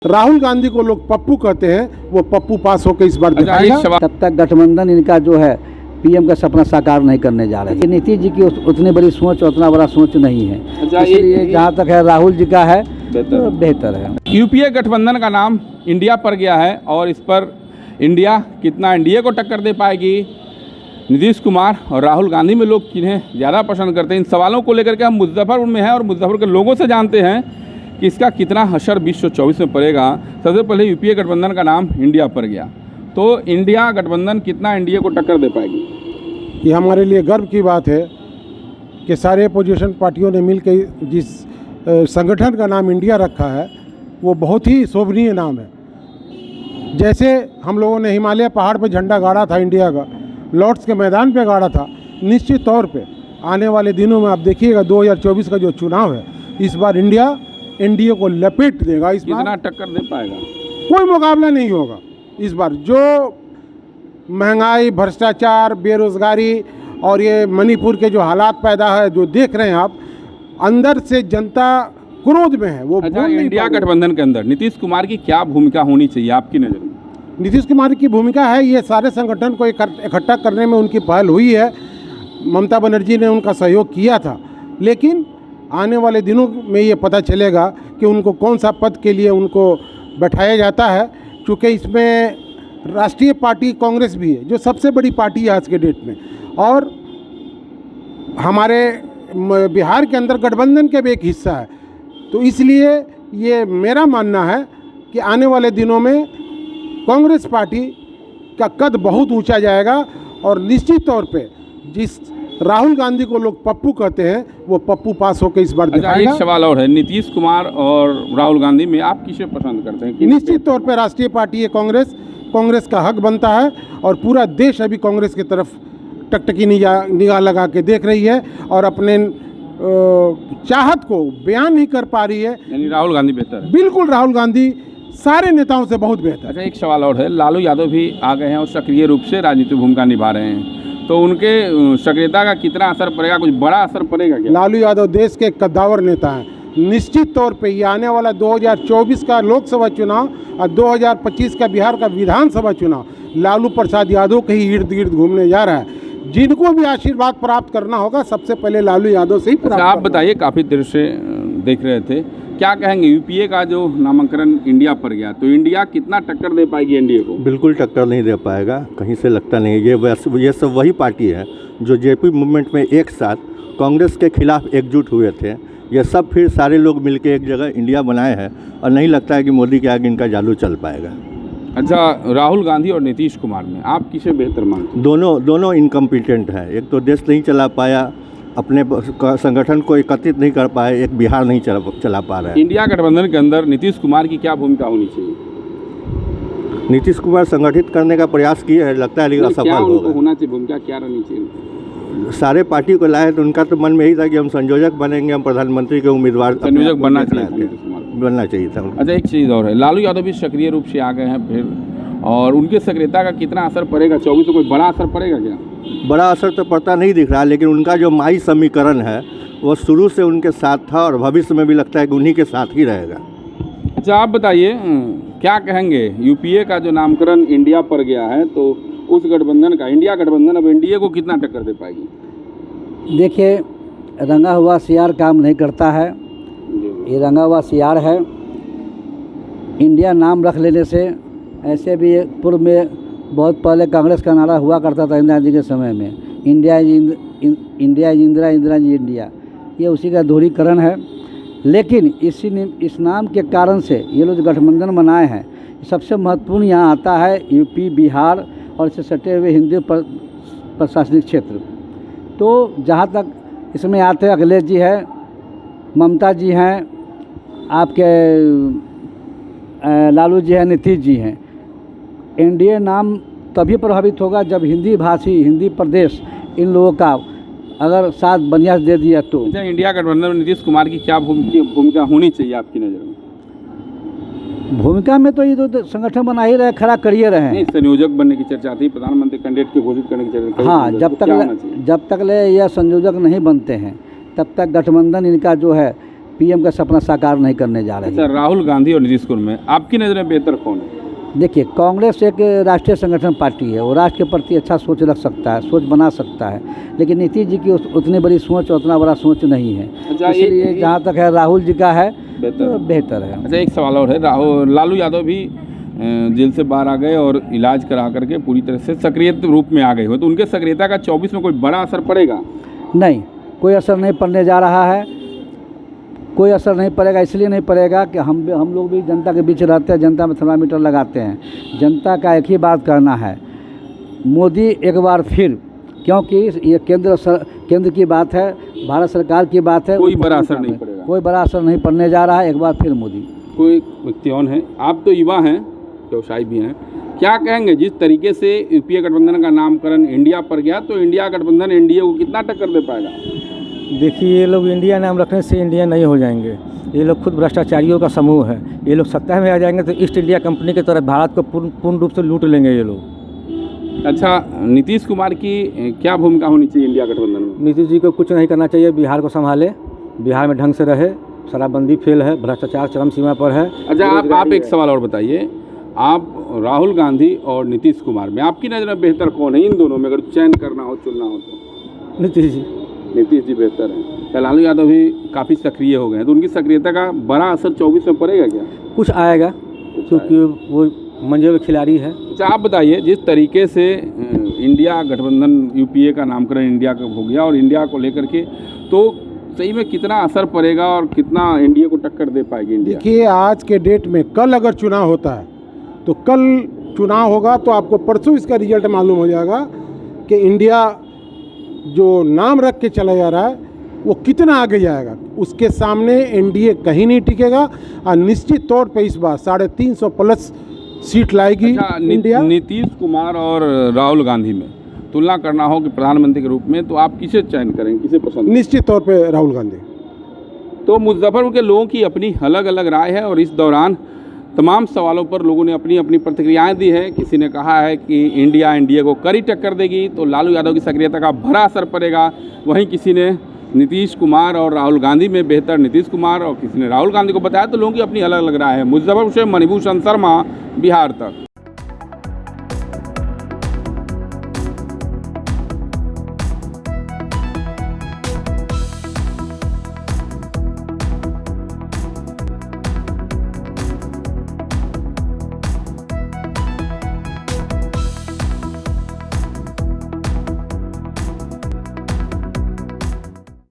राहुल गांधी को लोग पप्पू कहते हैं, वो पप्पू पास होकर इस बार दिखाएगा। तब तक गठबंधन इनका जो है पीएम का सपना साकार नहीं करने जा रहे हैं। नीतीश जी की उतनी बड़ी सोच, उतना बड़ा सोच नहीं है, इसलिए जहाँ तक है राहुल जी का है तो बेहतर है। यूपीए गठबंधन का नाम इंडिया पर गया है और इस पर इंडिया कितना एनडीए को टक्कर दे पाएगी, नीतीश कुमार और राहुल गांधी में लोग किन्हें ज़्यादा पसंद करते हैं, इन सवालों को लेकर के हम मुजफ्फरपुर में हैं और मुजफ्फरपुर के लोगों से जानते हैं कि इसका कितना असर 2024 में पड़ेगा। सबसे पहले यूपीए गठबंधन का नाम इंडिया पर गया, तो इंडिया गठबंधन कितना एनडीए को टक्कर दे पाएगी? ये हमारे लिए गर्व की बात है कि सारे अपोजिशन पार्टियों ने मिलकर जिस संगठन का नाम इंडिया रखा है वो बहुत ही शोभनीय नाम है। जैसे हम लोगों ने हिमालय पहाड़ पर झंडा गाड़ा था इंडिया का, लॉर्ड्स के मैदान पे गाड़ा था, निश्चित तौर पे आने वाले दिनों में आप देखिएगा 2024 का जो चुनाव है, इस बार इंडिया एनडीए को लपेट देगा। इस बार कितना टक्कर दे पाएगा? कोई मुकाबला नहीं होगा इस बार। जो महंगाई, भ्रष्टाचार, बेरोजगारी और ये मणिपुर के जो हालात पैदा है, जो देख रहे हैं आप, अंदर से जनता क्रोध में है। वो इंडिया गठबंधन के अंदर नीतीश कुमार की क्या भूमिका होनी चाहिए आपकी नज़र में? नीतीश कुमार की भूमिका है, ये सारे संगठन को इकट्ठा करने में उनकी पहल हुई है। ममता बनर्जी ने उनका सहयोग किया था, लेकिन आने वाले दिनों में ये पता चलेगा कि उनको कौन सा पद के लिए उनको बैठाया जाता है, क्योंकि इसमें राष्ट्रीय पार्टी कांग्रेस भी है जो सबसे बड़ी पार्टी है आज के डेट में, और हमारे बिहार के अंदर गठबंधन के भी एक हिस्सा है। तो इसलिए ये मेरा मानना है कि आने वाले दिनों में कांग्रेस पार्टी का कद बहुत ऊंचा जाएगा और निश्चित तौर पे जिस राहुल गांधी को लोग पप्पू कहते हैं वो पप्पू पास होकर इस बार दिखाएगा। एक सवाल और है, नीतीश कुमार और राहुल गांधी में आप किसे पसंद करते हैं? निश्चित तौर पे राष्ट्रीय पार्टी है कांग्रेस का हक बनता है और पूरा देश अभी कांग्रेस की तरफ टकटकी निगाह लगा के देख रही है और अपने चाहत को बयान नहीं कर पा रही है। यानी राहुल गांधी बेहतर है? बिल्कुल, राहुल गांधी सारे नेताओं से बहुत बेहतर। अच्छा, एक सवाल और है, लालू यादव भी आ गए हैं और सक्रिय रूप से राजनीतिक भूमिका निभा रहे हैं, तो उनके सक्रियता का कितना असर पड़ेगा? कुछ बड़ा असर पड़ेगा क्या? लालू यादव देश के कद्दावर नेता हैं। निश्चित तौर पे ये आने वाला 2024 का लोकसभा चुनाव और 2025 का बिहार का विधानसभा चुनाव लालू प्रसाद यादव के ही इर्द गिर्द घूमने जा रहा है। जिनको भी आशीर्वाद प्राप्त करना होगा सबसे पहले लालू यादव से ही प्राप्त। आप बताइए, काफ़ी देर से देख रहे थे, क्या कहेंगे यूपीए का जो नामांकन इंडिया पर गया, तो इंडिया कितना टक्कर दे पाएगी एनडीए को? बिल्कुल टक्कर नहीं दे पाएगा, कहीं से लगता नहीं। ये सब वही पार्टी है जो जेपी मूवमेंट में एक साथ कांग्रेस के खिलाफ एकजुट हुए थे। ये सब फिर सारे लोग मिलकर एक जगह इंडिया बनाए हैं और नहीं लगता है कि मोदी के आगे इनका जादू चल पाएगा। अच्छा, राहुल गांधी और नीतीश कुमार में आप किसे बेहतर मानते हैं? दोनों इनकम्पिटेंट है। एक तो देश नहीं चला पाया, अपने संगठन को एकत्रित नहीं कर पाए, एक बिहार नहीं चला पा रहा है। इंडिया गठबंधन के अंदर नीतीश कुमार की क्या भूमिका होनी चाहिए? नीतीश कुमार संगठित करने का प्रयास किए हैं, लगता है लेकिन असफल होगा। होना चाहिए भूमिका क्या रहनी चाहिए? सारे पार्टी को लाए तो उनका तो मन में यही था कि हम संयोजक बनेंगे, हम प्रधानमंत्री के उम्मीदवार संयोजक बनना चाहिए था। अच्छा, एक चीज़ और है, लालू यादव भी सक्रिय रूप से आ गए हैं फिर, और उनके सक्रियता का कितना असर पड़ेगा 24 को? कोई बड़ा असर पड़ेगा क्या? बड़ा असर तो पड़ता नहीं दिख रहा, लेकिन उनका जो माई समीकरण है वो शुरू से उनके साथ था और भविष्य में भी लगता है कि उन्हीं के साथ ही रहेगा। अच्छा, आप बताइए, क्या कहेंगे, यूपीए का जो नामकरण इंडिया पर गया है, तो उस गठबंधन का, इंडिया गठबंधन अब एनडीए को कितना टक्कर दे पाएगी? देखिए, रंगा हुआ सियार काम नहीं करता है, ये रंगा हुआ सियार है। इंडिया नाम रख लेने से, ऐसे भी पूर्व में बहुत पहले कांग्रेस का नारा हुआ करता था इंदिरा जी के समय में, India is Indira, Indira ji India, ये उसी का दोहरीकरण है। लेकिन इस नाम के कारण से ये लोग गठबंधन बनाए हैं, सबसे महत्वपूर्ण यहाँ आता है यूपी, बिहार और इससे सटे हुए हिंदी प्रशासनिक क्षेत्र। तो जहाँ तक इसमें आते हैं, अखिलेश जी हैं, ममता जी हैं, आपके लालू जी हैं, नीतीश जी हैं। एनडीए नाम तभी प्रभावित होगा जब हिंदी भाषी, हिंदी प्रदेश इन लोगों का अगर साथ बढ़िया दे दिया तो। अच्छा, इंडिया गठबंधन में नीतीश कुमार की क्या भूमिका होनी चाहिए आपकी नज़र में? भूमिका में तो ये तो संगठन बना ही रहे, खड़ा करिए रहे। नहीं, संयोजक बनने की चर्चा थी, प्रधानमंत्री कैंडिडेट की घोषित करने की चर्चा। हाँ, जब तक ले यह संयोजक नहीं बनते हैं तब तक गठबंधन इनका जो है पीएम का सपना साकार नहीं करने जा रही अच्छा, है। राहुल गांधी और नीतीश कुमार में आपकी नज़र में बेहतर कौन है? देखिए, कांग्रेस एक राष्ट्रीय संगठन पार्टी है, वो राष्ट्र के प्रति अच्छा सोच रख सकता है, सोच बना सकता है, लेकिन नीतीश जी की उतनी बड़ी सोच, उतना बड़ा सोच नहीं है। अच्छा, इसलिए जहाँ तक है राहुल जी का है तो बेहतर है। अच्छा, एक सवाल और है, लालू यादव भी जेल से बाहर आ गए और इलाज करा करके पूरी तरह से सक्रिय रूप में आ गए हो, तो उनके सक्रियता का 24 में कोई बड़ा असर पड़ेगा? नहीं, कोई असर नहीं पड़ने जा रहा है, कोई असर नहीं पड़ेगा। इसलिए नहीं पड़ेगा कि हम लोग भी जनता के बीच रहते हैं, जनता में थर्मामीटर लगाते हैं। जनता का एक ही बात करना है, मोदी एक बार फिर, क्योंकि ये केंद्र की बात है, भारत सरकार की बात है। कोई बड़ा असर नहीं पड़ेगा, कोई बड़ा असर नहीं पड़ने जा रहा है। एक बार फिर मोदी। कोई व्यक्ति और है, आप तो युवा हैं, व्यवसायी भी हैं, क्या कहेंगे जिस तरीके से यूपीए गठबंधन का नामकरण इंडिया पर गया, तो इंडिया गठबंधन एनडीए को कितना टक्कर दे पाएगा? देखिए, ये लोग इंडिया नाम रखने से इंडिया नहीं हो जाएंगे। ये लोग खुद भ्रष्टाचारियों का समूह है। ये लोग सत्ता में आ जाएंगे तो ईस्ट इंडिया कंपनी की तरह भारत को पूर्ण रूप से लूट लेंगे ये लोग। अच्छा, नीतीश कुमार की क्या भूमिका होनी चाहिए इंडिया गठबंधन में? नीतीश जी को कुछ नहीं करना चाहिए, बिहार को संभाले, बिहार में ढंग से रहे, शराबबंदी फेल है, भ्रष्टाचार चरम सीमा पर है। अच्छा, आप एक सवाल और बताइए, आप राहुल गांधी और नीतीश कुमार में आपकी नज़र में बेहतर कौन है? इन दोनों में अगर चयन करना हो, चुनना हो तो? नीतीश जी। नीतीश जी बेहतर हैं। लालू यादव भी काफ़ी सक्रिय हो गए हैं, तो उनकी सक्रियता का बड़ा असर 24 में पड़ेगा क्या? कुछ आएगा, क्योंकि वो मंजे हुए खिलाड़ी है। अच्छा, आप बताइए, जिस तरीके से इंडिया गठबंधन यूपीए का नामकरण इंडिया का हो गया और इंडिया को लेकर के, तो सही में कितना असर पड़ेगा और कितना एनडीए को टक्कर दे पाएगी इंडिया? देखिए, आज के डेट में कल अगर चुनाव होता है तो कल चुनाव होगा तो आपको परसों इसका रिजल्ट मालूम हो जाएगा कि इंडिया जो नाम रख के चला जा रहा है वो कितना आगे जाएगा। उसके सामने एनडीए कहीं नहीं टिकेगा और निश्चित तौर पे इस बार 350 प्लस सीट लाएगी इंडिया। नीतीश कुमार और राहुल गांधी में तुलना करना हो कि प्रधानमंत्री के रूप में, तो आप किसे चयन करेंगे, किसे पसंद? निश्चित तौर पे राहुल गांधी। तो मुजफ्फरपुर के लोगों की अपनी अलग अलग राय है और इस दौरान तमाम सवालों पर लोगों ने अपनी अपनी प्रतिक्रियाएं दी है। किसी ने कहा है कि इंडिया एनडीए को कड़ी टक्कर देगी, तो लालू यादव की सक्रियता का बड़ा असर पड़ेगा। वहीं किसी ने नीतीश कुमार और राहुल गांधी में बेहतर नीतीश कुमार और किसी ने राहुल गांधी को बताया। तो लोगों की अपनी अलग अलग राय है। मुजफ्फरपुर से मणिभूषण शर्मा, बिहार तक।